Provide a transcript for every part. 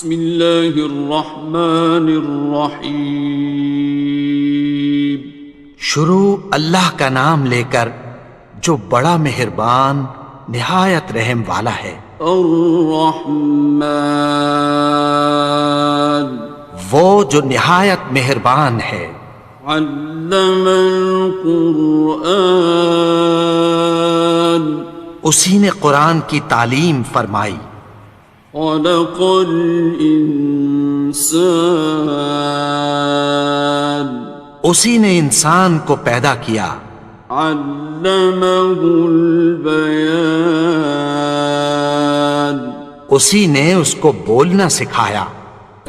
بسم اللہ الرحمن الرحیم. شروع اللہ کا نام لے کر جو بڑا مہربان نہایت رحم والا ہے. الرحمن وہ جو نہایت مہربان ہے. علم القرآن اسی نے قرآن کی تعلیم فرمائی. خلق الانسان اسی نے انسان کو پیدا کیا. علمہ البیان اسی نے اس کو بولنا سکھایا.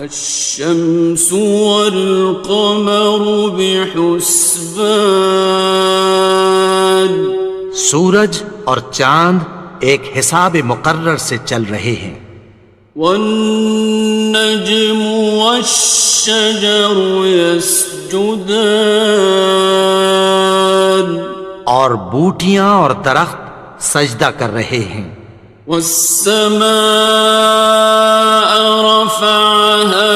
الشمس والقمر بحسبان سورج اور چاند ایک حساب مقرر سے چل رہے ہیں. والنجم والشجر يسجدان اور بوٹیاں اور درخت سجدہ کر رہے ہیں. والسماء رفعها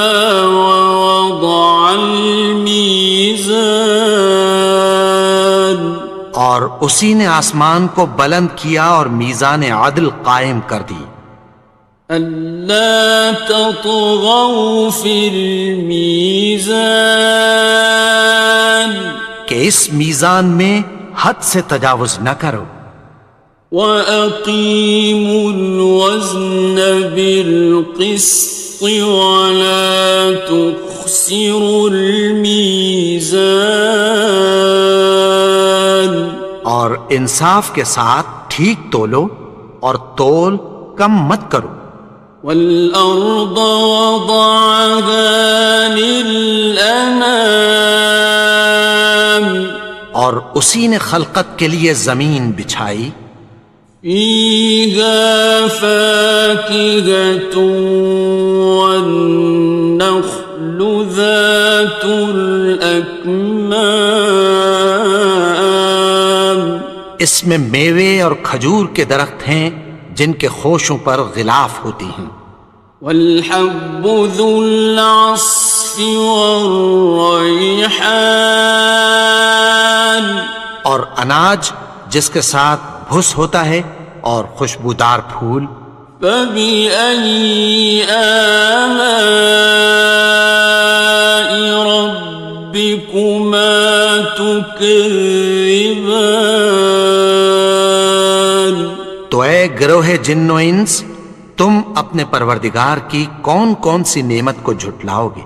ووضع الميزان اور اسی نے آسمان کو بلند کیا اور میزان عدل قائم کر دی. ألا تطغوا في الميزان کہ اس میزان میں حد سے تجاوز نہ کرو. وَأَقِيمُوا الْوَزْنَ بِالْقِسْطِ وَلَا تُخْسِرُوا الْمِيزَانَ اور انصاف کے ساتھ ٹھیک تولو اور تول کم مت کرو. وَالْأَرْضَ وَضَعَهَا لِلْأَنَامِ اور اسی نے خلقت کے لیے زمین بچھائی. فِيهَا فَاكِهَةٌ وَالنَّخْلُ ذَاتُ الْأَكْمَامِ اس میں میوے اور کھجور کے درخت ہیں جن کے خوشوں پر غلاف ہوتی ہیں. وَالْحَبُّ ذُو الْعَصْفِ وَالرَّيْحَانِ اور اناج جس کے ساتھ بھس ہوتا ہے اور خوشبودار پھول. فَبِأَيِّ آلَاءِ رَبِّكُمَا تُكَذِّبَانِ تو اے گروہ جن و انس تم اپنے پروردگار کی کون کون سی نعمت کو جھٹلاؤ گے.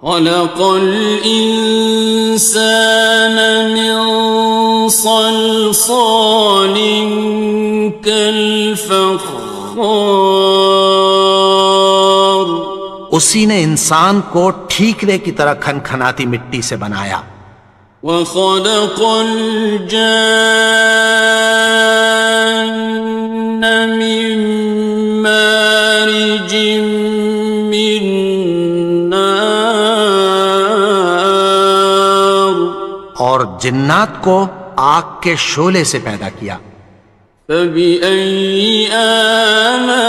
خَلَقَ الْإِنسَانَ مِنْ صَلْصَالٍ كَالْفَخَّارِ اسی نے انسان کو ٹھیکرے کی طرح کھنکھناتی مٹی سے بنایا. وَخَلَقَ الْجَانَّ مِن مَّارِجٍ مِّن نَّارٍ اور جنات کو آگ کے شعلے سے پیدا کیا. فَبِأَيِّ آلَاءِ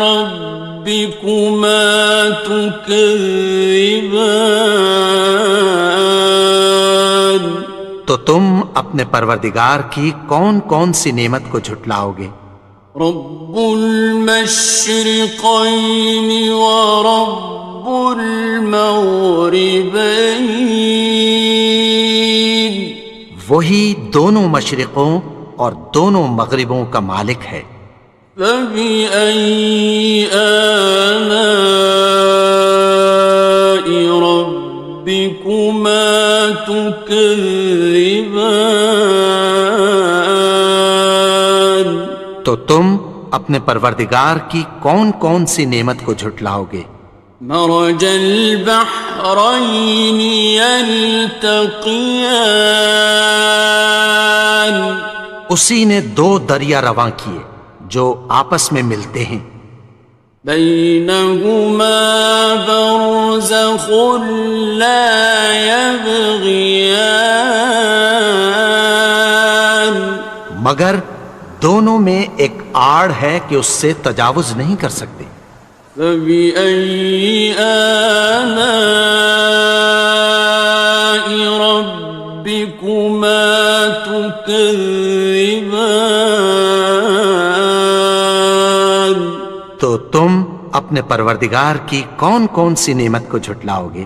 رَبِّكُمَا تُكَذِّبَانِ تو تم اپنے پروردگار کی کون کون سی نعمت کو جھٹلاؤ گے. رب المشرقین ورب المغربین وہی دونوں مشرقوں اور دونوں مغربوں کا مالک ہے. فَبِأَيِّ آلَاءِ رَبِّكُمَا تُكَذِّبَانِ تو تم اپنے پروردگار کی کون کون سی نعمت کو جھٹلاؤ گے. مرج البحرین یلتقیان اسی نے دو دریا رواں کیے جو آپس میں ملتے ہیں. بینہما برزخ لا یبغیان مگر دونوں میں ایک آڑ ہے کہ اس سے تجاوز نہیں کر سکتے۔ فبأي آلاء ربكما تكذبان؟ تو تم اپنے پروردگار کی کون کون سی نعمت کو جھٹلاؤ گے؟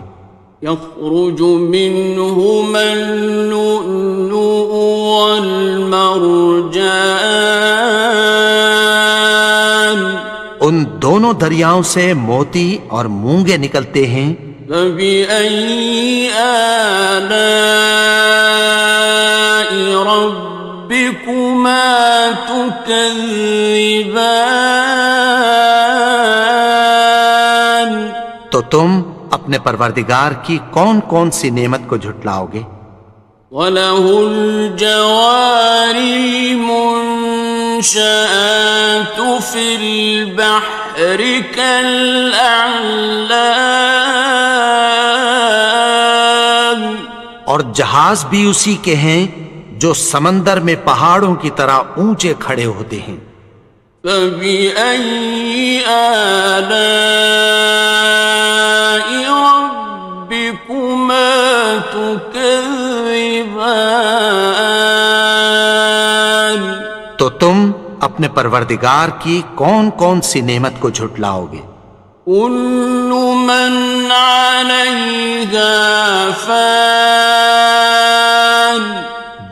يخرج منهما اللؤلؤ والمرجان ان دونوں دریاؤں سے موتی اور مونگے نکلتے ہیں۔ فبأي آلاء ربكما تكذبان؟ تو تم اپنے پروردگار کی کون کون سی نعمت کو جھٹلاؤ گے؟ وَلَهُ الْجَوَارِ الْمُنشَآتُ فِي الْبَحْرِ كَالْأَعْلَامِ، اور جہاز بھی اسی کے ہیں جو سمندر میں پہاڑوں کی طرح اونچے کھڑے ہوتے ہیں۔ فَبِأَيِّ آلَاءِ رَبِّكُمَا تُكَذِّبَانِ؟ تو تم اپنے پروردگار کی کون کون سی نعمت کو جھٹلاؤ گے؟ كُلُّ مَنْ عَلَيْهَا فَانٍ،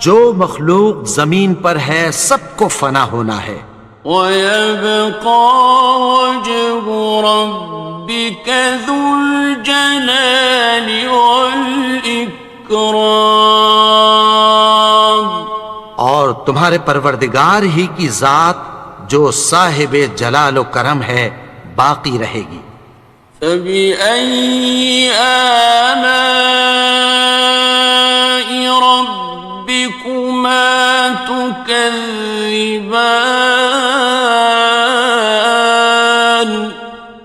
جو مخلوق زمین پر ہے سب کو فنا ہونا ہے۔ وَيَبْقَى وَجْهُ رَبِّكَ ذُو الْجَلَالِ وَالْإِكْرَامِ، اور تمہارے پروردگار ہی کی ذات جو صاحب جلال و کرم ہے باقی رہے گی۔ فَبِأَيِّ آلَاءِ رَبِّكُمَا تُكَذِّبَانِ؟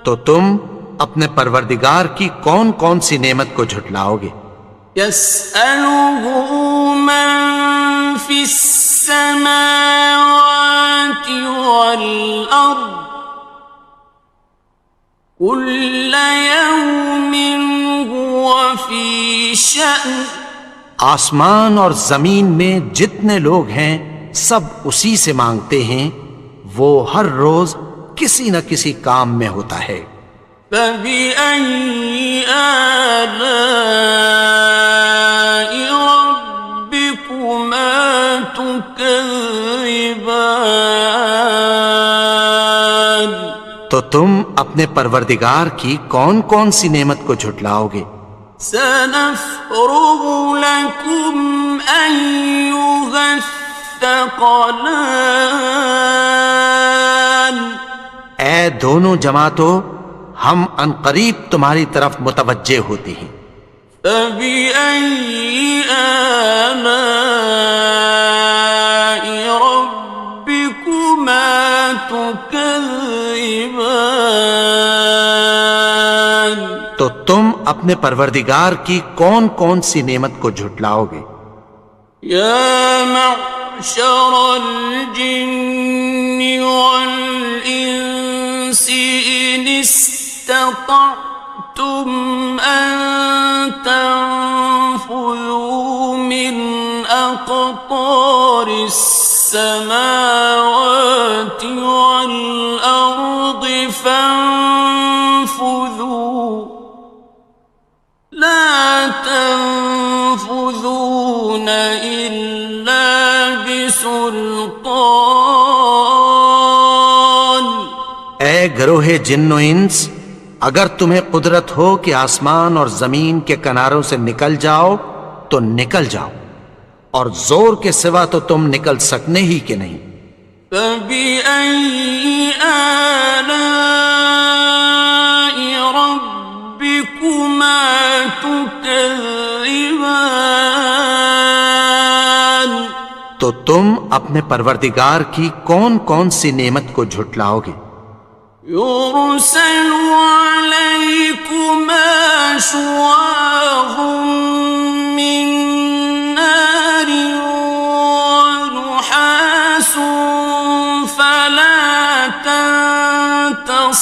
تو تم اپنے پروردگار کی کون کون سی نعمت کو جھٹلاؤ گے؟ يَسْأَلُهُ مَن فِي السَّمَاوَاتِ وَالْأَرْضِ كُلَّ يَوْمٍ هُوَ فِي شَأْنٍ، آسمان اور زمین میں جتنے لوگ ہیں سب اسی سے مانگتے ہیں، وہ ہر روز کسی نہ کسی کام میں ہوتا ہے۔ فَبِأَيِّ آلَاءِ رَبِّكُمَا تُكَذِّبَانِ؟ تو تم اپنے پروردگار کی کون کون سی نعمت کو جھٹلاؤ گے؟ سَنَفْرُغُ لَكُمْ أَيُّهَ الثَّقَلَانِ، اے دونوں جماعتوں ہم عنقریب تمہاری طرف متوجہ ہوتے ہیں۔ فَبِأَيِّ آلَاءِ رَبِّكُمَا تُكَذِّبَانِ؟ تو تم اپنے پروردگار کی کون کون سی نعمت کو جھٹلاؤ گے؟ يَا مَعْشَرَ الْجِنِّ وَالْإِنسِ إِنِ اسْتَطَعْتُمْ أَن تَنفُذُوا مِنْ أَقْطَارِ السَّمَاوَاتِ وَالْأَرْضِ فَانفُذُوا لَا تَنفُذُونَ إِلَّا بِسُلْطَانٍ۔ اے گروہ جن و انس، اگر تمہیں قدرت ہو کہ آسمان اور زمین کے کناروں سے نکل جاؤ تو نکل جاؤ، اور زور کے سوا تو تم نکل سکنے ہی کہ نہیں۔ فَبِأَيِّ آلَاءِ رَبِّكُمَا تُكَذِّبَانِ؟ تو تم اپنے پروردگار کی کون کون سی نعمت کو جھٹلاؤ گے؟ يُرْسَلُ عَلَيْكُمَا شُوَاظٌ مِّن نَّارٍ وَنُحَاسٌ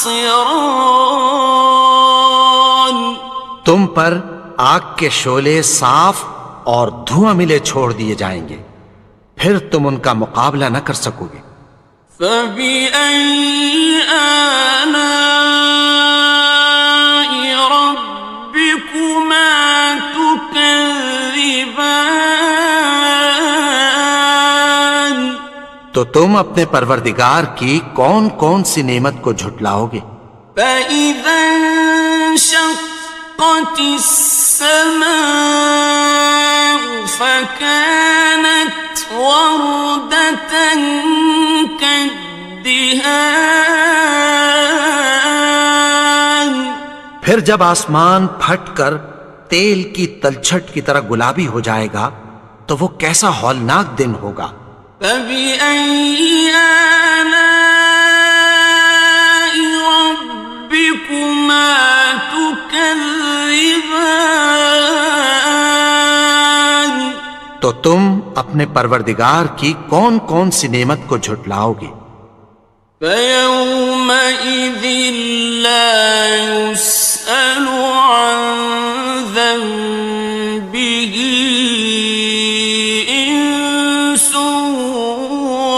ناصران. تم پر آگ کے شعلے صاف اور دھواں ملے چھوڑ دیے جائیں گے، پھر تم ان کا مقابلہ نہ کر سکو گے۔ فَبِأَيِّ آلَاءِ رَبِّكُمَا تُكَذِّبَانِ. تو تم اپنے پروردگار کی کون کون سی نعمت کو جھٹلاؤ گے؟ فَإِذَا انشَقَّتِ السَّمَاءُ فَكَانَتْ وَرْدَةً كَالدِّهَانِ. پھر جب آسمان پھٹ کر تیل کی تلچھٹ کی طرح گلابی ہو جائے گا تو وہ کیسا ہولناک دن ہوگا۔ فَبِأَيِّ آلَاءِ رَبِّكُمَا تُكَذِّبَانِ. تو تم اپنے پروردگار کی کون کون سی نعمت کو جھٹلاؤ گے؟ فَيَوْمَئِذٍ لَا يُسْأَلُ عَنْ ذَنبِهِ إِنسٌ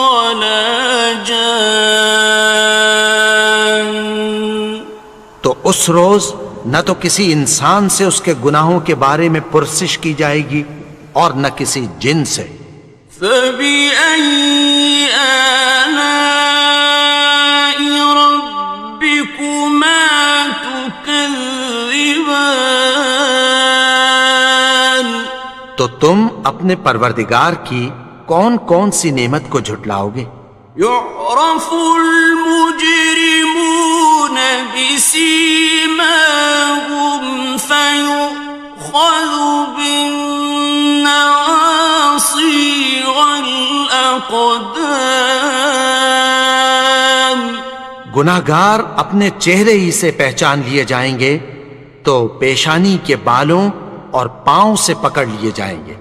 وَلَا جَانٌ. تو اس روز نہ تو کسی انسان سے اس کے گناہوں کے بارے میں پرسش کی جائے گی اور نہ کسی جن سے۔ فَبِأَيِّ آلَاءِ رَبِّكُمَا تُكَذِّبَانِ. تو تم اپنے پروردگار کی کون کون سی نعمت کو جھٹلاؤ گے؟ يُعْرَفُ الْمُجْرِمُونَ بِسِيمَاهُمْ فَيُؤْخَذُ بِالنَّوَاصِي وَالْأَقْدَامِ. گناہگار اپنے چہرے ہی سے پہچان لیے جائیں گے تو پیشانی کے بالوں اور پاؤں سے پکڑ لیے جائیں گے۔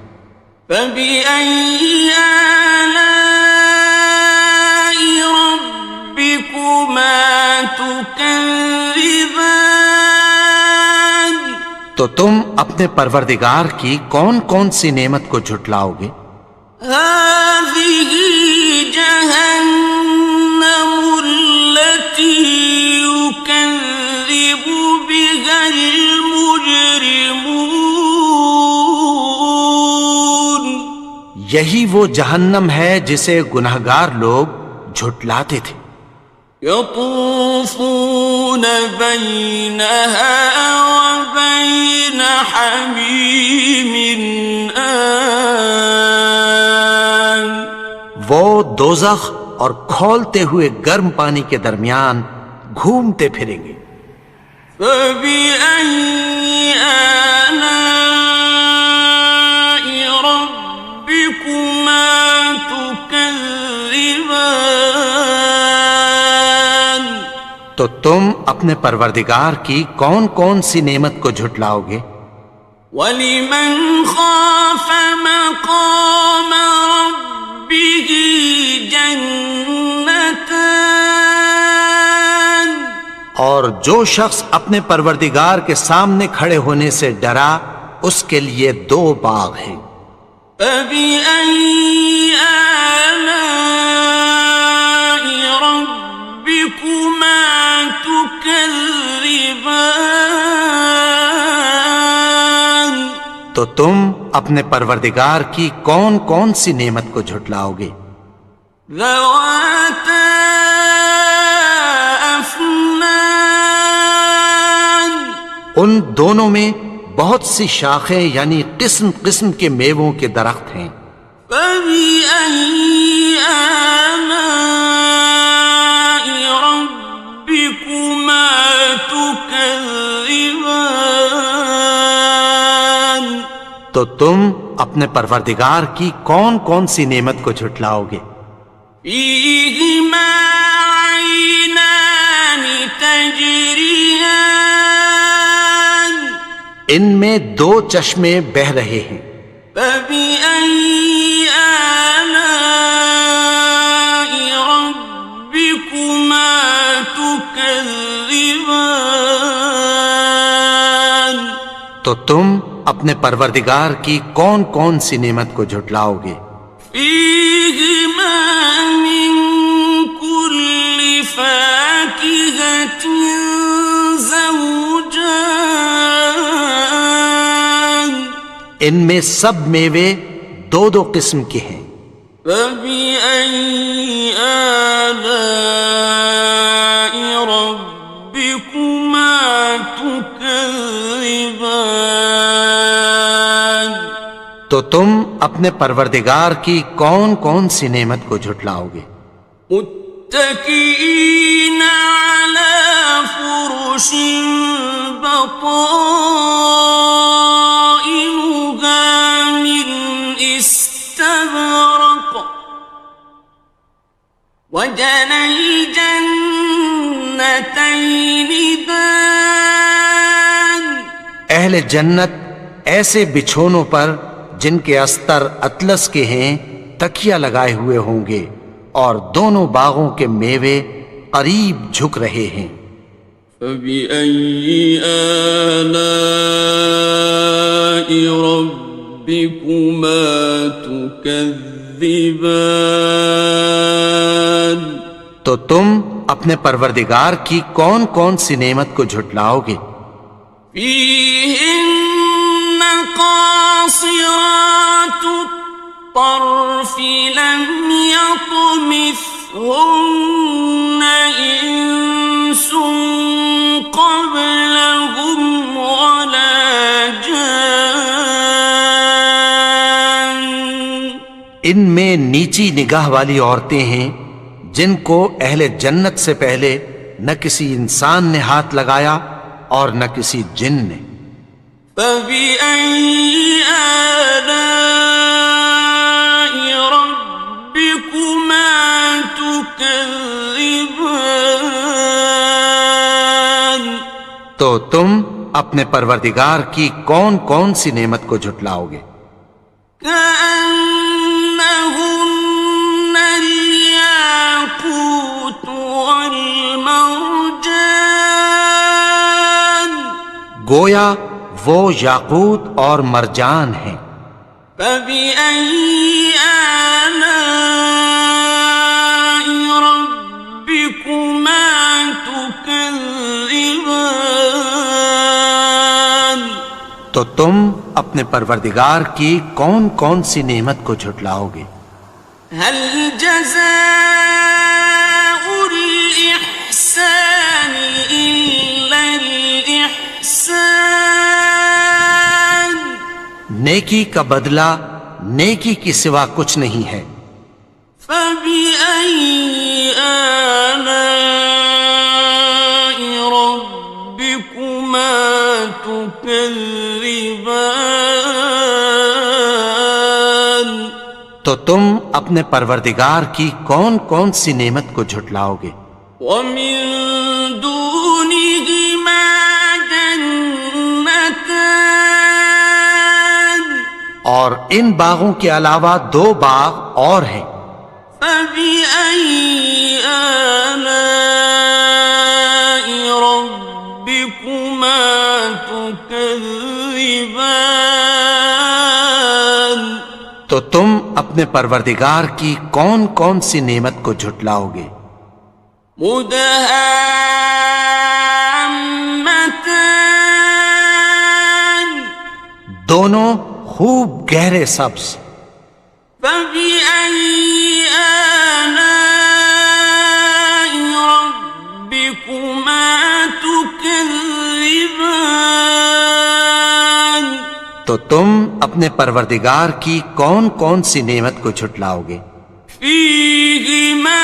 فَبِأَيِّ آلَاءِ رَبِّكُمَا تُكَذِّبَانِ. تو تم اپنے پروردگار کی کون کون سی نعمت کو جھٹلاؤ گے؟ هَذِهِ جَهَنَّمُ الَّتِي يُكَذِّبُ بِهَا الْمُجْرِمُونَ. یہی وہ جہنم ہے جسے گناہگار لوگ جھٹلاتے تھے۔ يَطُوفُونَ بَيْنَهَا وَبَيْنَ حَمِيمٍ آنٍ. وہ دوزخ اور کھولتے ہوئے گرم پانی کے درمیان گھومتے پھریں گے۔ فَبِأَيِّ آلَاءِ رَبِّكُمَا تُكَذِّبَانِ. تو تم اپنے پروردگار کی کون کون سی نعمت کو جھٹلاؤ گے؟ وَلِمَنْ خَافَ مَقَامَ رَبِّهِ جَنَّتَانِ. اور جو شخص اپنے پروردگار کے سامنے کھڑے ہونے سے ڈرا اس کے لیے دو باغ ہیں۔ فَبِأَيِّ آلَاءِ رَبِّكُمَا تُكَذِّبَانِ. تو تم اپنے پروردگار کی کون کون سی نعمت کو جھٹلاؤ گے؟ ذَوَاتَا أَفْنَانٍ. ان دونوں میں بہت سی شاخیں یعنی قسم قسم کے میووں کے درخت ہیں۔ فَبِأَيِّ آلَاءِ رَبِّكُمَا تُكَذِّبَانِ. تو تم اپنے پروردگار کی کون کون سی نعمت کو جھٹلاؤ گے؟ فِيهِمَا عَيْنَانِ تَجْرِيَانِ. ان میں دو چشمے بہہ رہے ہیں۔ فَبِأَيِّ آلَاءِ رَبِّكُمَا تُكَذِّبَانِ. تو تم اپنے پروردگار کی کون کون سی نعمت کو جھٹلاؤ گے؟ فیہما من کل فاکہۃ زوجان، ان میں سب میوے دو دو قسم کے ہیں۔ فبأي آلاء ربكما تكذبان، تو تم اپنے پروردگار کی کون کون سی نعمت کو جھٹلاؤ گے؟ متكئين على فرش بطائنها من استبرق، وجنى الجنتين دان، اہل جنت ایسے بچھونوں پر جن کے استر اطلس کے ہیں تکیہ لگائے ہوئے ہوں گے، اور دونوں باغوں کے میوے قریب جھک رہے ہیں۔ فبأي آلاء ربكما تكذبان، تو تم اپنے پروردگار کی کون کون سی نعمت کو جھٹلاؤ گے؟ فيهن قاصرات الطرف لم يطمثهن إنس قبلهم ولا جان، ان میں نیچی نگاہ والی عورتیں ہیں جن کو اہل جنت سے پہلے نہ کسی انسان نے ہاتھ لگایا اور نہ کسی جن نے۔ فبأي آلاء ربكما تكذبان، تو تم اپنے پروردگار کی کون کون سی نعمت کو جھٹلاؤ گے؟ كأنهن الياقوت والمرجان، گویا وہ یاقوت اور مرجان ہیں۔ فبأي آلاء ربكما تكذبان، تو تم اپنے پروردگار کی کون کون سی نعمت کو جھٹلاؤ گے؟ هل جزاء الإحسان إلا الإحسان، نیکی کا بدلہ نیکی کی سوا کچھ نہیں ہے۔ فبأي آلاء ربكما تكذبان، تو تم اپنے پروردگار کی کون کون سی نعمت کو جھٹلاؤ گے؟ ومن دونهما جنتان، اور ان باغوں کے علاوہ دو باغ اور ہیں۔ فبأي آلاء ربكما تكذبان، تو تم اپنے پروردگار کی کون کون سی نعمت کو جھٹلاؤ گے؟ مدهامتان، دونوں خوب گہرے سبز۔ فبأي آلاء ربكما تكذبان، تو تم اپنے پروردگار کی کون کون سی نعمت کو جھٹلاؤ گے؟ فيهما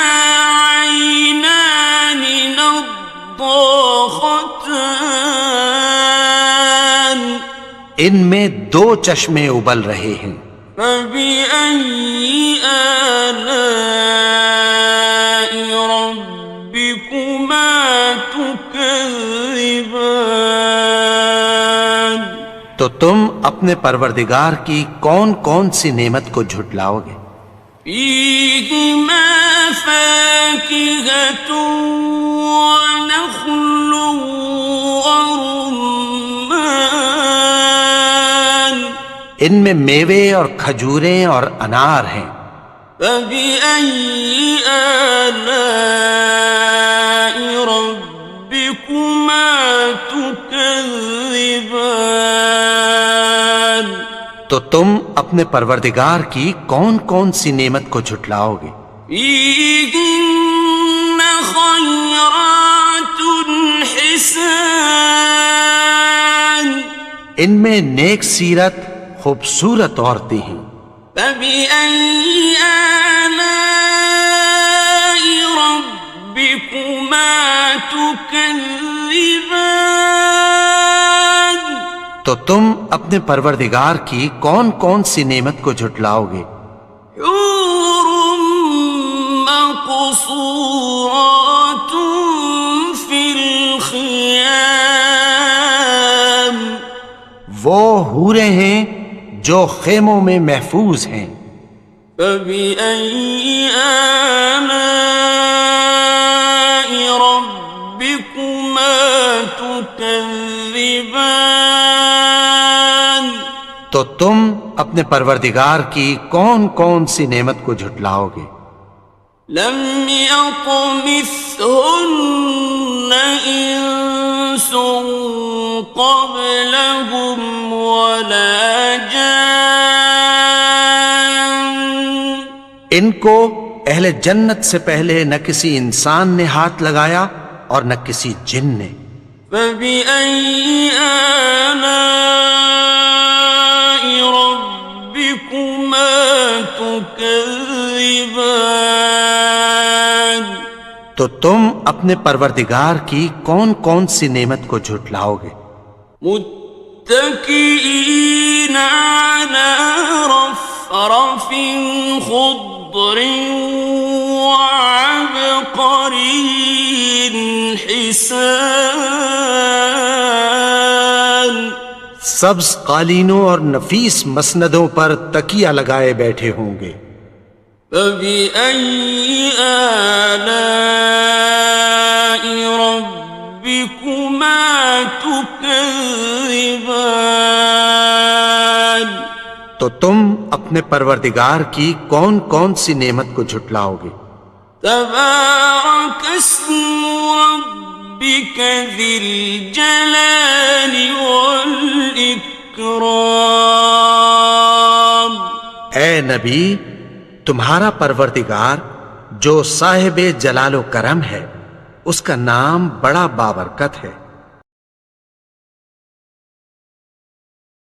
عينان نضاختان، ان میں دو چشمے ابل رہے ہیں۔ فبأي آلاء ربكما تكذبان، تو تم اپنے پروردگار کی کون کون سی نعمت کو جھٹلاؤ گے؟ فيهما فاكهة ونخل ورمان، ان میں میوے اور کھجوریں اور انار ہیں۔ فبأي آلاء ربكما تكذبان؟ تو تم اپنے پروردگار کی کون کون سی نعمت کو جھٹلاؤ گے؟ فيهن خيرات حسان، ان میں نیک سیرت خوبصورت عورتیں ہیں۔ فبأي آلاء ربكما تكذبان؟ تو تم اپنے پروردگار کی کون کون سی نعمت کو جھٹلاؤ گے؟ حور مقصورات في الخيام، وہ حوریں ہیں جو خیموں میں محفوظ ہیں۔ فبأي آلاء ربكما تكذبان؟ تو تم اپنے پروردگار کی کون کون سی نعمت کو جھٹلاؤ گے؟ لم يطمثهن إنس قبلهم ولا جان، ان کو اہل جنت سے پہلے نہ کسی انسان نے ہاتھ لگایا اور نہ کسی جن نے۔ فبأي آلاء ربكما تكذبان؟ تو تم اپنے پروردگار کی کون کون سی نعمت کو جھٹلاؤ گے؟ متكئين على رفرف خضر وعبقري حسان، سبز قالینوں اور نفیس مسندوں پر تکیہ لگائے بیٹھے ہوں گے۔ فبأي آلاء ربكما تكذبان؟ تو تم اپنے پروردگار کی کون کون سی نعمت کو جھٹلاؤ گے؟ تبارك اسم ربك ذي الجلال والإكرام۔ اے نبی، تمہارا پروردگار جو صاحب جلال و کرم ہے، اس کا نام بڑا بابرکت ہے۔